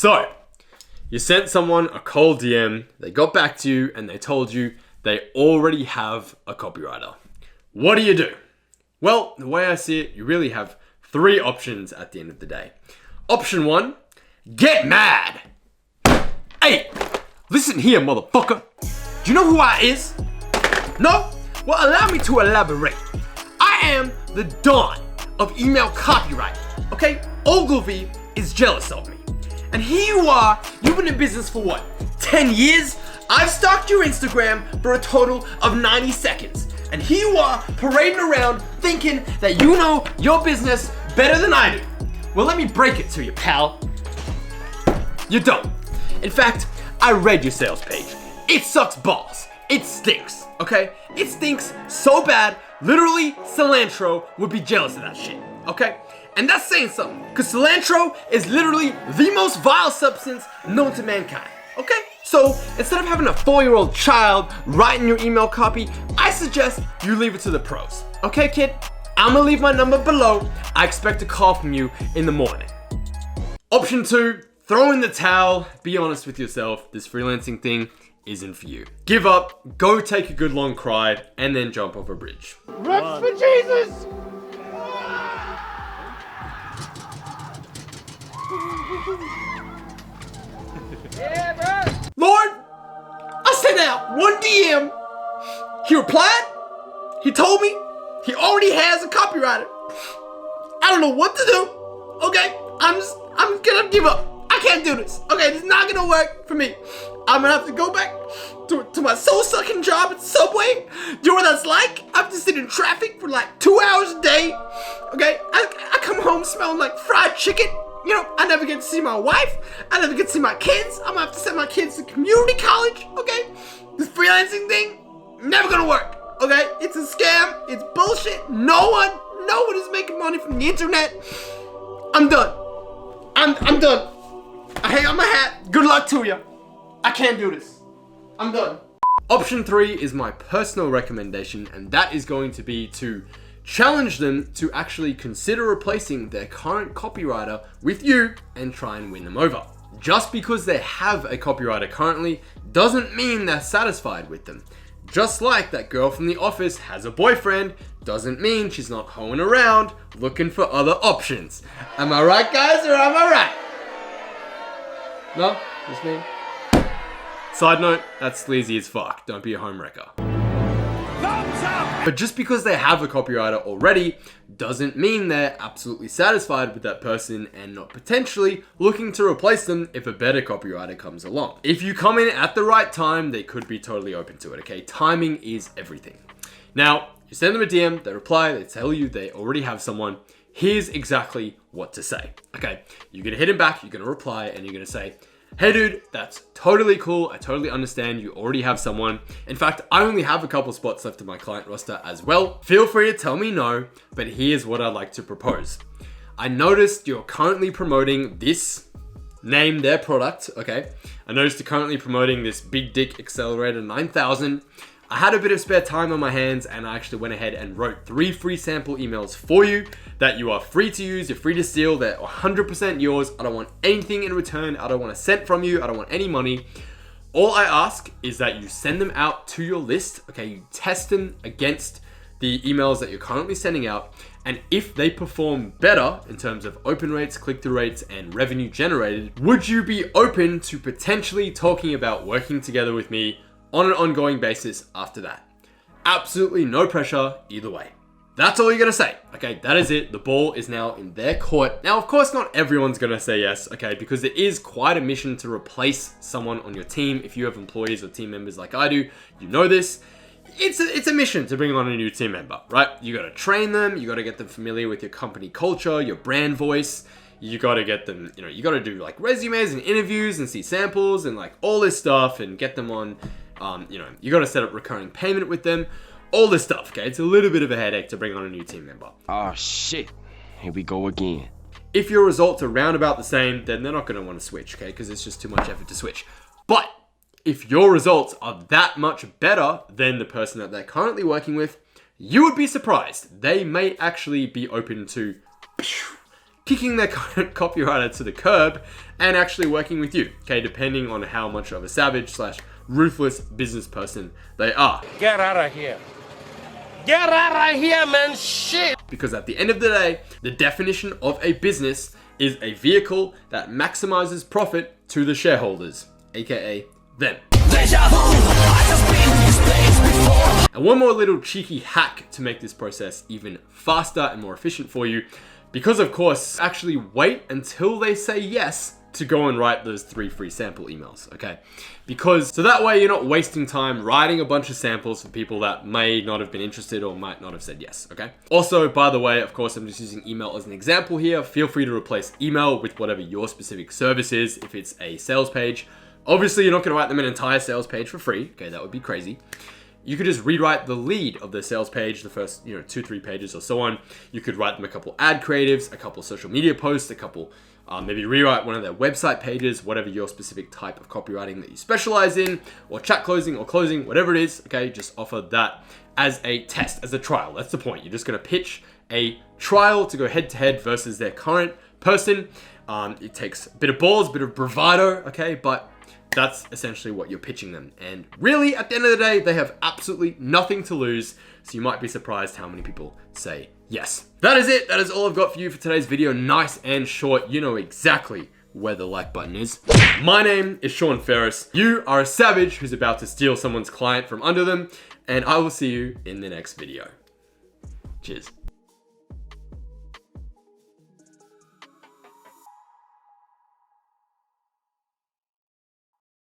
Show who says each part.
Speaker 1: So, you sent someone a cold DM, they got back to you, and they told you they already have a copywriter. What do? Well, the way I see it, you really have 3 options at the end of the day. Option 1, get mad. Hey, listen here, motherfucker. Do you know who I is? No? Well, allow me to elaborate. I am the Don of email copywriting, okay? Ogilvy is jealous of me. And here you are, you've been in business for what, 10 years? I've stalked your Instagram for a total of 90 seconds. And here you are, parading around, thinking that you know your business better than I do. Well, let me break it to you, pal. You don't. In fact, I read your sales page. It sucks balls. It stinks, okay? It stinks so bad, literally cilantro would be jealous of that shit, okay? And that's saying something, because cilantro is literally the most vile substance known to mankind, okay? So instead of having a 4-year-old child writing your email copy, I suggest you leave it to the pros. Okay, kid? I'm gonna leave my number below. I expect a call from you in the morning. Option 2, throw in the towel. Be honest with yourself. This freelancing thing isn't for you. Give up, go take a good long cry, and then jump off a bridge.
Speaker 2: Reps for Jesus!
Speaker 3: Yeah, bro.
Speaker 1: Lord, I sent out 1 DM. He replied. He told me he already has a copywriter. I don't know what to do. Okay, I'm gonna give up. I can't do this. Okay, this is not gonna work for me. I'm gonna have to go back to my soul-sucking job at Subway. Do you know what that's like? I have to sit in traffic for like 2 hours a day. Okay, I come home smelling like fried chicken. You know, I never get to see my wife. I never get to see my kids. I'm gonna have to send my kids to community college, okay? This freelancing thing, never gonna work, okay? It's a scam, it's bullshit. No one is making money from the internet. I'm done. I'm done. I hang up my hat. Good luck to you. I can't do this. I'm done. Option 3 is my personal recommendation, and that is going to be to challenge them to actually consider replacing their current copywriter with you and try and win them over. Just because they have a copywriter currently doesn't mean they're satisfied with them. Just like that girl from the office has a boyfriend doesn't mean she's not hoeing around looking for other options. Am I right, guys, or am I right? No? Just me? Side note, that's sleazy as fuck. Don't be a homewrecker. But just because they have a copywriter already doesn't mean they're absolutely satisfied with that person and not potentially looking to replace them if a better copywriter comes along. If you come in at the right time, they could be totally open to it, okay? Timing is everything. Now, you send them a DM, they reply, they tell you they already have someone. Here's exactly what to say, okay? You're gonna hit them back, you're gonna reply, and you're gonna say, hey dude, that's totally cool. I totally understand you already have someone. In fact, I only have a couple spots left in my client roster as well. Feel free to tell me no, but here's what I'd like to propose. I noticed you're currently promoting this, name their product, okay? I noticed you're currently promoting this Big Dick Accelerator 9000. I had a bit of spare time on my hands and I actually went ahead and wrote 3 free sample emails for you that you are free to use, you're free to steal, they're 100% yours. I don't want anything in return. I don't want a cent from you. I don't want any money. All I ask is that you send them out to your list, okay? You test them against the emails that you're currently sending out. And if they perform better in terms of open rates, click-through rates, and revenue generated, would you be open to potentially talking about working together with me on an ongoing basis after that? Absolutely no pressure either way. That's all you're gonna say, okay? That is it. The ball is now in their court. Now, of course, not everyone's gonna say yes, okay? Because it is quite a mission to replace someone on your team. If you have employees or team members like I do, you know this. It's a mission to bring on a new team member, right? You gotta train them. You gotta get them familiar with your company culture, your brand voice. You gotta get them, you gotta do like resumes and interviews and see samples and like all this stuff and get them on, you gotta set up recurring payment with them. All this stuff, okay? It's a little bit of a headache to bring on a new team member.
Speaker 2: Oh shit, here we go again.
Speaker 1: If your results are round about the same, then they're not gonna wanna switch, okay? Because it's just too much effort to switch. But if your results are that much better than the person that they're currently working with, you would be surprised. They may actually be open to kicking their current copywriter to the curb and actually working with you, okay, depending on how much of a savage / ruthless business person they are.
Speaker 2: Get out of here. Get out of here, man. Shit.
Speaker 1: Because at the end of the day, the definition of a business is a vehicle that maximizes profit to the shareholders, aka them. And one more little cheeky hack to make this process even faster and more efficient for you, because of course, actually wait until they say yes to go and write those 3 free sample emails, okay? Because, so that way you're not wasting time writing a bunch of samples for people that may not have been interested or might not have said yes, okay? Also, by the way, of course, I'm just using email as an example here. Feel free to replace email with whatever your specific service is. If it's a sales page, obviously you're not gonna write them an entire sales page for free, okay? That would be crazy. You could just rewrite the lead of the sales page, the first, 2-3 pages or so on. You could write them a couple ad creatives, a couple social media posts, a couple, maybe rewrite one of their website pages, whatever your specific type of copywriting that you specialize in, or chat closing or closing, whatever it is, okay? Just offer that as a test, as a trial. That's the point. You're just gonna pitch a trial to go head to head versus their current person. It takes a bit of balls, a bit of bravado, okay? But that's essentially what you're pitching them. And really, at the end of the day, they have absolutely nothing to lose. So you might be surprised how many people say yes. That is it. That is all I've got for you for today's video. Nice and short. You know exactly where the like button is. My name is Sean Ferres. You are a savage who's about to steal someone's client from under them. And I will see you in the next video. Cheers.